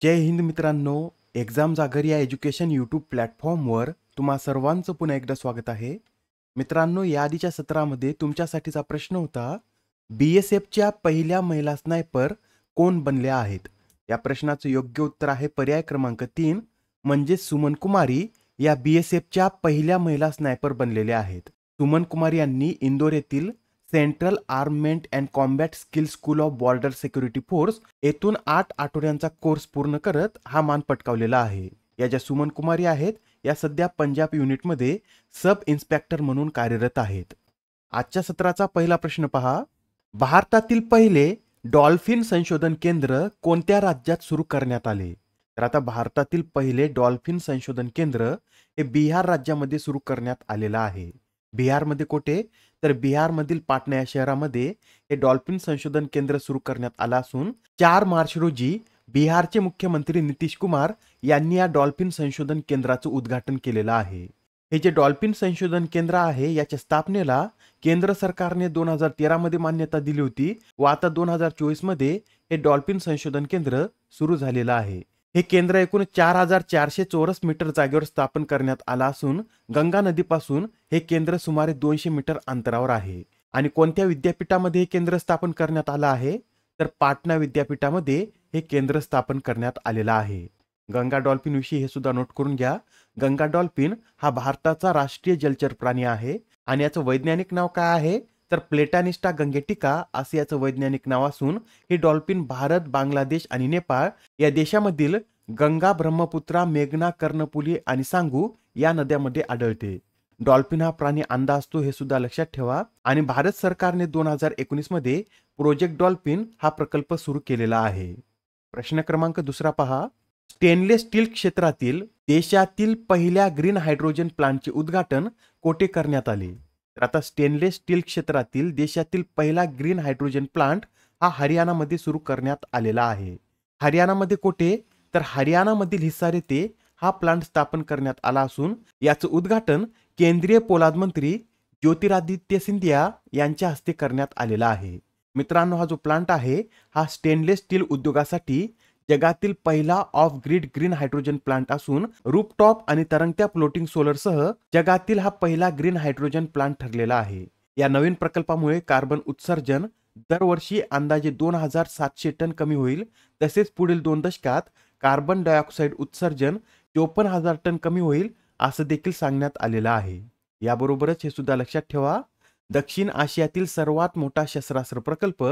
जय हिंद मित्रांनो, एक्झाम जागर या एज्युकेशन यूट्यूब प्लॅटफॉर्मवर तुम्हा सर्वांचं पुन्हा एकदा स्वागत आहे. मित्रांनो, या आधीच्या सत्रामध्ये तुमच्यासाठीचा प्रश्न होता, BSFच्या पहिल्या महिला स्नायपर कोण बनल्या आहेत? या प्रश्नाचं योग्य उत्तर आहे पर्याय क्रमांक 3 म्हणजे सुमन कुमारी या BSFच्या पहिल्या महिला स्नायपर बनलेल्या आहेत. सुमन कुमारी यांनी इंदोर येथील central armament and combat skill school of border security force येथून 8 आठवड्यांचा कोर्स पूर्ण करत हा मान पटकावलेला आहे. या ज्या सुमन कुमारी आहेत या सध्या पंजाब युनिटमध्ये सब इन्स्पेक्टर म्हणून कार्यरत आहेत. आजच्या सत्राचा पहिला प्रश्न पहा. भारतातील पहिले डॉल्फिन संशोधन केंद्र कोणत्या राज्यात सुरू करण्यात आले? तर आता भारतातील पहिले डॉल्फिन संशोधन केंद्र हे बिहार राज्यामध्ये सुरू करण्यात आलेलं आहे. बिहारमध्ये कोठे? तर बिहारमधील पाटणा या शहरामध्ये हे डॉल्फिन संशोधन केंद्र सुरू करण्यात आलं असून 4 मार्च रोजी बिहारचे मुख्यमंत्री नितीश कुमार यांनी या डॉल्फिन संशोधन केंद्राचं उद्घाटन केलेलं आहे. हे जे डॉल्फिन संशोधन केंद्र आहे याच्या स्थापनेला केंद्र सरकारने 2013 मध्ये मान्यता दिली होती व आता 2024 मध्ये हे डॉल्फिन संशोधन केंद्र सुरू झालेलं आहे. हे केंद्र एकूण 4400 चौरस मीटर जागेवर स्थापन करण्यात आलं असून गंगा नदीपासून हे केंद्र सुमारे 200 मीटर अंतरावर आहे. आणि कोणत्या विद्यापीठामध्ये हे केंद्र स्थापन करण्यात आलं आहे? तर पाटणा विद्यापीठामध्ये हे केंद्र स्थापन करण्यात आलेलं आहे. गंगा डॉल्फिन विषयी हे सुद्धा नोट करून घ्या. गंगा डॉल्फिन हा भारताचा राष्ट्रीय जलचर प्राणी आहे आणि याचं वैज्ञानिक नाव काय आहे? तर प्लेटानिस्टा गंगेटिका असे याचं वैज्ञानिक नाव असून हे डॉल्फिन भारत, बांगलादेश आणि नेपाळ या देशामधील गंगा, ब्रह्मपुत्रा, मेघना, कर्णपुली आणि सांगू या नद्यांमध्ये आढळते. डॉल्फिन हा प्राणी अंधा असतो हे सुद्धा लक्षात ठेवा. आणि भारत सरकारने 2019 मध्ये प्रोजेक्ट डॉल्फिन हा प्रकल्प सुरू केलेला आहे. प्रश्न क्रमांक दुसरा पहा. स्टेनलेस स्टील क्षेत्रातील देशातील पहिल्या ग्रीन हायड्रोजन प्लांटचे उद्घाटन कोठे करण्यात आले? तर आता स्टेनलेस स्टील क्षेत्रातील देशातील पहिला ग्रीन हायड्रोजन प्लांट हा हरियाणामध्ये सुरू करण्यात आलेला आहे. हरियाणामध्ये कोठे? तर हरियाणामधील हिसार येथे हा प्लांट स्थापन करण्यात आला असून याचं उद्घाटन केंद्रीय पोलाद मंत्री ज्योतिरादित्य सिंधिया यांच्या हस्ते करण्यात आलेला आहे. मित्रांनो, हा जो प्लांट आहे हा स्टेनलेस स्टील उद्योगासाठी जगातील पहिला of grid green hydrogen plant असून रूफटॉप आणि तरंगत्या फ्लोटिंग सोलरसह जगातील हा पहिला ग्रीन हायड्रोजन प्लांट ठरलेला आहे. या नवीन प्रकल्पामुळे कार्बन उत्सर्जन दरवर्षी अंदाजे 2700 टन कमी होईल. तसेच पुढील 2 दशकात कार्बन डायऑक्साईड उत्सर्जन 54,000 टन कमी होईल असं देखील सांगण्यात आलेलं आहे. याबरोबरच हे सुद्धा लक्षात ठेवा, दक्षिण आशियातील सर्वात मोठा शस्त्रास्त्र प्रकल्प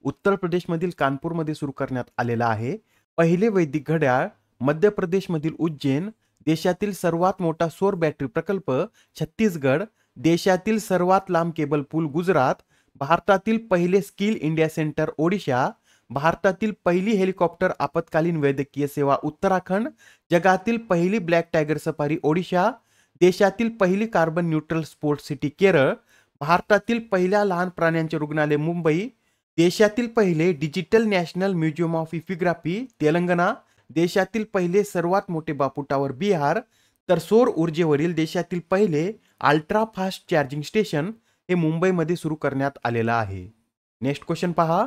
उत्तर प्रदेशमधील कानपूरमध्ये सुरू करण्यात आलेला आहे. पहिले वैदिक घड्याळ मध्य प्रदेशमधील उज्जैन, देशातील सर्वात मोठा सौर बॅटरी प्रकल्प छत्तीसगड, देशातील सर्वात लांब केबल पूल गुजरात, भारतातील पहिले स्किल इंडिया सेंटर ओडिशा, भारतातील पहिली हेलिकॉप्टर आपत्कालीन वैद्यकीय सेवा उत्तराखंड, जगातील पहिली ब्लॅक टायगर सफारी ओडिशा, देशातील पहिली carbon neutral sports city Kerala, भारतातील पहिल्या लहान प्राण्यांचे रुग्णालय मुंबई, देशातील पहिले digital national museum of epigraphy Telangana, देशातील पहिले सर्वात मोठे बापू टावर बिहार, तर सौर ऊर्जेवरील देशातील पहिले अल्ट्रा फास्ट चार्जिंग स्टेशन हे मुंबईमध्ये सुरू करण्यात आलेलं आहे. नेक्स्ट क्वेश्चन पहा.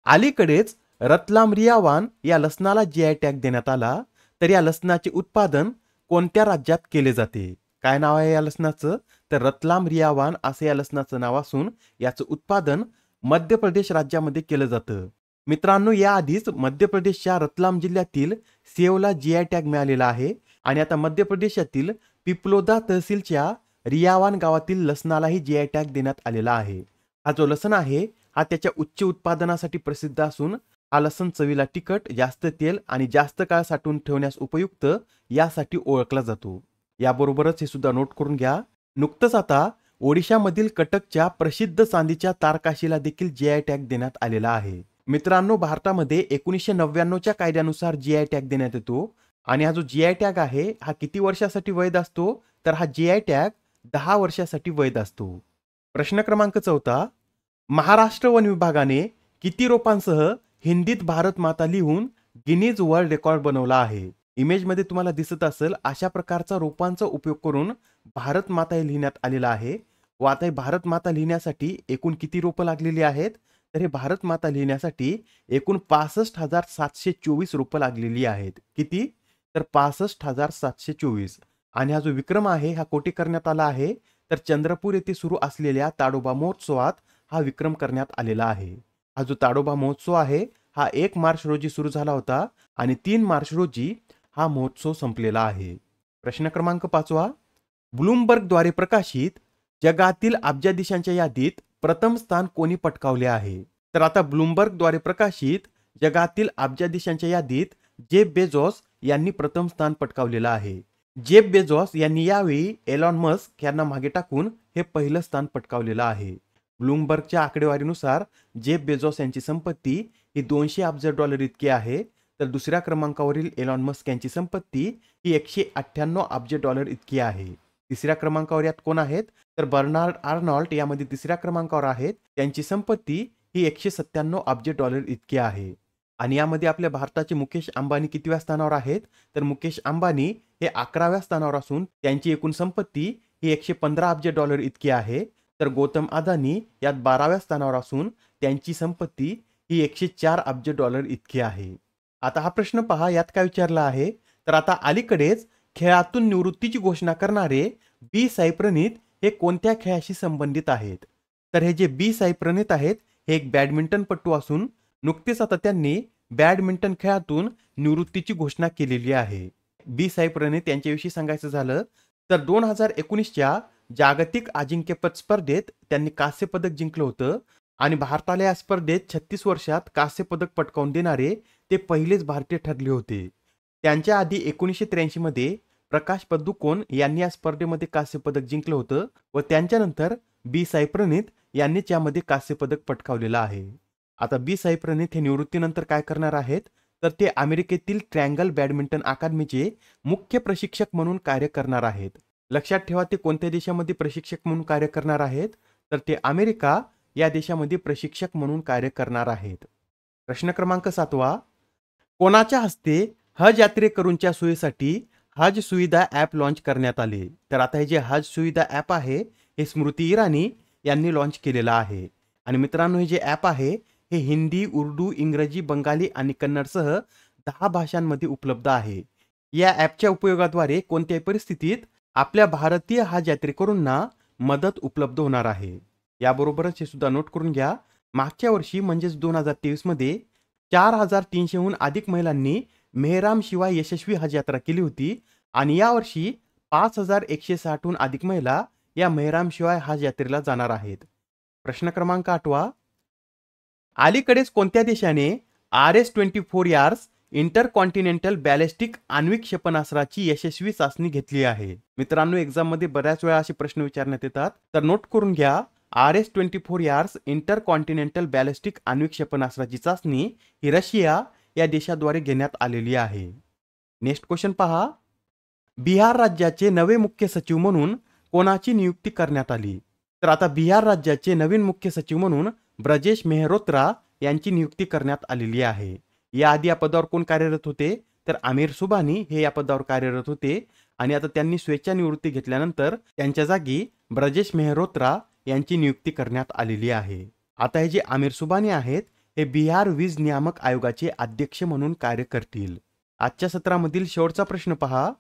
अलीकडेच रतलाम रियावान या लसणाला GI टॅग देण्यात आला. तर या लसणाचे उत्पादन कोणत्या राज्यात केले जाते? काय नाव आहे या लसणाचं? तर रतलाम रियावान असं या लसणाचं नाव असून याचं उत्पादन मध्य प्रदेश राज्यामध्ये केलं जातं. मित्रांनो, याआधीच मध्य प्रदेशच्या रतलाम जिल्ह्यातील सेवला GI टॅग मिळालेला आहे आणि आता मध्य प्रदेशातील पिपलोदा तहसीलच्या रियावान गावातील लसणालाही GI टॅग देण्यात आलेला आहे. हा जो लसण आहे हा त्याच्या उच्च उत्पादनासाठी प्रसिद्ध असून हा लसण चवीला तिखट, जास्त तेल आणि जास्त काळ साठवून ठेवण्यास उपयुक्त यासाठी ओळखला जातो. याबरोबरच हे सुद्धा नोट करून घ्या, नुकतंच आता ओडिशामधील कटकच्या प्रसिद्ध चांदीच्या तारकाशीला देखील GI टॅग देण्यात आलेला आहे. मित्रांनो, भारतामध्ये 1999च्या कायद्यानुसार GI टॅग देण्यात येतो आणि हा जो GI टॅग आहे हा किती वर्षासाठी वैध असतो? तर हा GI टॅग 10 वर्षासाठी वैध असतो. प्रश्न क्रमांक 4. महाराष्ट्र वन विभागाने किती रोपांसह हिंदीत भारत माता लिहून गिनीज वर्ल्ड रेकॉर्ड बनवला आहे? इमेजमध्ये तुम्हाला दिसत असेल अशा प्रकारचा रोपांचा उपयोग करून भारत माता हे लिहिण्यात आलेला आहे. व आता भारत माता लिहिण्यासाठी एकूण किती रोपं लागलेली आहेत? तर हे भारत माता लिहिण्यासाठी एकूण 65,724 रोपं लागलेली आहेत. किती? तर 65,724. आणि हा जो विक्रम आहे हा कोठे करण्यात आला आहे? तर चंद्रपूर येथे सुरू असलेल्या ताडोबा महोत्सवात हा विक्रम करण्यात आलेला आहे. हा जो ताडोबा महोत्सव आहे हा 1 मार्च रोजी सुरू झाला होता आणि 3 मार्च रोजी हा महोत्सव संपलेला आहे. प्रश्न क्रमांक 5वा. ब्लूमबर्गद्वारे प्रकाशित जगातील अब्जाधीशांच्या यादीत प्रथम स्थान कोणी पटकावले आहे? तर आता ब्लूमबर्गद्वारे प्रकाशित जगातील अब्जाधीशांच्या यादीत जेफ बेझोस यांनी प्रथम स्थान पटकावलेलं आहे. जेफ बेझोस यांनी यावेळी एलॉन मस्क यांना मागे टाकून हे पहिलं स्थान पटकावलेलं आहे. ब्लूमबर्गच्या आकडेवारीनुसार जेफ बेझोस यांची संपत्ती ही 200 अब्ज डॉलर इतकी आहे, तर दुसऱ्या क्रमांकावरील एलॉन मस्क यांची संपत्ती ही 198 अब्ज डॉलर इतकी आहे. तिसऱ्या क्रमांकावर यात कोण आहेत? तर बर्नार्ड आर्नॉल्ट यामध्ये तिसऱ्या क्रमांकावर आहेत. त्यांची संपत्ती ही 197 अब्ज डॉलर इतकी आहे. आणि यामध्ये आपल्या भारताचे मुकेश अंबानी कितव्या स्थानावर आहेत? तर मुकेश अंबानी हे 11व्या स्थानावर असून त्यांची एकूण संपत्ती ही 115 अब्ज डॉलर इतकी आहे. तर गौतम अदानी यात 12व्या स्थानावर असून त्यांची संपत्ती ही 104 अब्ज डॉलर इतकी आहे. आता हा प्रश्न पहा, यात काय विचारला आहे? तर आता अलीकडेच खेळातून निवृत्तीची घोषणा करणारे बी साई प्रणीत हे कोणत्या खेळाशी संबंधित आहेत? तर हे जे बी साई प्रणीत आहेत हे एक बॅडमिंटनपटू असून नुकतेच आता त्यांनी बॅडमिंटन खेळातून निवृत्तीची घोषणा केलेली आहे. बी साई प्रणीत यांच्याविषयी सांगायचं झालं तर 2019च्या जागतिक अजिंक्यपद स्पर्धेत त्यांनी कांस्य पदक जिंकलं होतं आणि भारताला या स्पर्धेत 36 वर्षात कांस्य पदक पटकावून देणारे ते पहिलेच भारतीय ठरले होते. त्यांच्या आधी 1983 मध्ये प्रकाश पदुकोण यांनी या स्पर्धेमध्ये कांस्य पदक जिंकलं होतं व त्यांच्यानंतर बी साई प्रणीत यांनीच यामध्ये कांस्य पदक पटकावलेलं आहे. आता बी साई प्रणीत हे निवृत्तीनंतर काय करणार आहेत? तर ते अमेरिकेतील ट्रँगल बॅडमिंटन अकादमीचे मुख्य प्रशिक्षक म्हणून कार्य करणार आहेत. लक्षात ठेवा, ते कोणत्या देशामध्ये प्रशिक्षक म्हणून कार्य करणार आहेत? तर ते अमेरिका या देशामध्ये प्रशिक्षक म्हणून कार्य करणार आहेत. प्रश्न क्रमांक 7वा. कोणाच्या हस्ते हज यात्रेकरूंच्या सोयीसाठी हज सुविधा ॲप लॉन्च करण्यात आले? तर आता हे जे हज सुविधा ॲप आहे हे स्मृती इराणी यांनी लॉन्च केलेलं आहे. आणि मित्रांनो, हे जे ॲप आहे हे हिंदी, उर्दू, इंग्रजी, बंगाली आणि कन्नडसह 10 भाषांमध्ये उपलब्ध आहे. या ॲपच्या उपयोगाद्वारे कोणत्याही परिस्थितीत आपल्या भारतीय हज यात्रेकरूंना मदत उपलब्ध होणार आहे. याबरोबरच हे सुद्धा नोट करून घ्या, मागच्या वर्षी म्हणजेच 2023 मध्ये 4,300हून अधिक महिलांनी मेहराम शिवाय यशस्वी हज यात्रा केली होती आणि यावर्षी 5,160हून अधिक महिला या मेहराम शिवाय हज यात्रेला जाणार आहेत. प्रश्न क्रमांक 8वा. अलीकडेच कोणत्या देशाने RS-24 यार्स इंटरकॉन्टिनेंटल बॅलिस्टिक आण्विक क्षेपणास्त्राची यशस्वी चाचणी घेतली आहे? मित्रांनो, एक्झाम मध्ये बऱ्याच वेळा असे प्रश्न विचारण्यात येतात, तर नोट करून घ्या. RS-24 यार्स इंटरकॉन्टिनेंटल बॅलिस्टिक आण्विक क्षेपणास्त्राची चाचणी ही रशिया या देशाद्वारे घेण्यात आलेली आहे. नेक्स्ट क्वेश्चन पहा. बिहार राज्याचे नवे मुख्य सचिव म्हणून कोणाची नियुक्ती करण्यात आली? तर आता बिहार राज्याचे नवीन मुख्य सचिव म्हणून ब्रजेश मेहरोत्रा यांची नियुक्ती करण्यात आलेली आहे. याआधी या पदावर कोण कार्यरत होते? तर आमिर सुबानी हे या पदावर कार्यरत होते आणि आता त्यांनी स्वेच्छानिवृत्ती घेतल्यानंतर त्यांच्या जागी ब्रजेश मेहरोत्रा यांची नियुक्ती करण्यात आलेली आहे. आता हे जे आमिर सुबानी आहेत हे बिहार वीज नियामक आयोगाचे अध्यक्ष म्हणून कार्य करतील. आजच्या सत्रामधील शेवटचा प्रश्न पहा.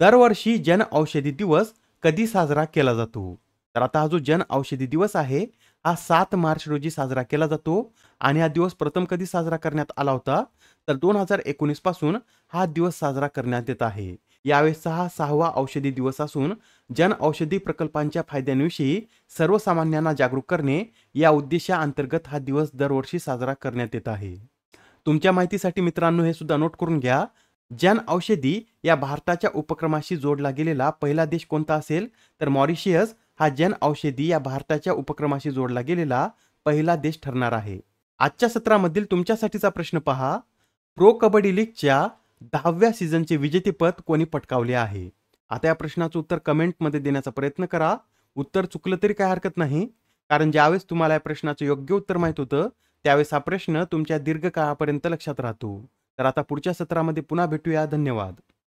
दरवर्षी जन औषधी दिवस कधी साजरा केला जातो? तर आता हा जो जन औषधी दिवस आहे हा 7 मार्च रोजी साजरा केला जातो आणि हा दिवस प्रथम कधी साजरा करण्यात आला होता? तर 2019 पासून हा दिवस साजरा करण्यात येत आहे. यावेळेसचा हा 6वा औषधी दिवस असून जन औषधी प्रकल्पांच्या फायद्यांविषयी सर्वसामान्यांना जागरूक करणे या उद्देशाअंतर्गत हा दिवस दरवर्षी साजरा करण्यात येत आहे. तुमच्या माहितीसाठी मित्रांनो, हे सुद्धा नोट करून घ्या. जन औषधी या भारताच्या उपक्रमाशी जोडला गेलेला पहिला देश कोणता असेल? तर मॉरिशियस हा जन औषधी या भारताच्या उपक्रमाशी जोडला गेलेला पहिला देश ठरणार आहे. आजच्या सत्रामधील तुमच्यासाठीचा प्रश्न पहा. प्रो कबड्डी लीगच्या 10व्या सीझनचे विजेतेपद कोणी पटकावले आहे? आता या प्रश्नाचं उत्तर कमेंटमध्ये देण्याचा प्रयत्न करा. उत्तर चुकलं तरी काय हरकत नाही, कारण ज्यावेळेस तुम्हाला या प्रश्नाचं योग्य उत्तर माहित होतं त्यावेळेस हा प्रश्न तुमच्या दीर्घकाळापर्यंत लक्षात राहतो. तर आता पुढच्या सत्रामध्ये पुन्हा भेटूया. धन्यवाद.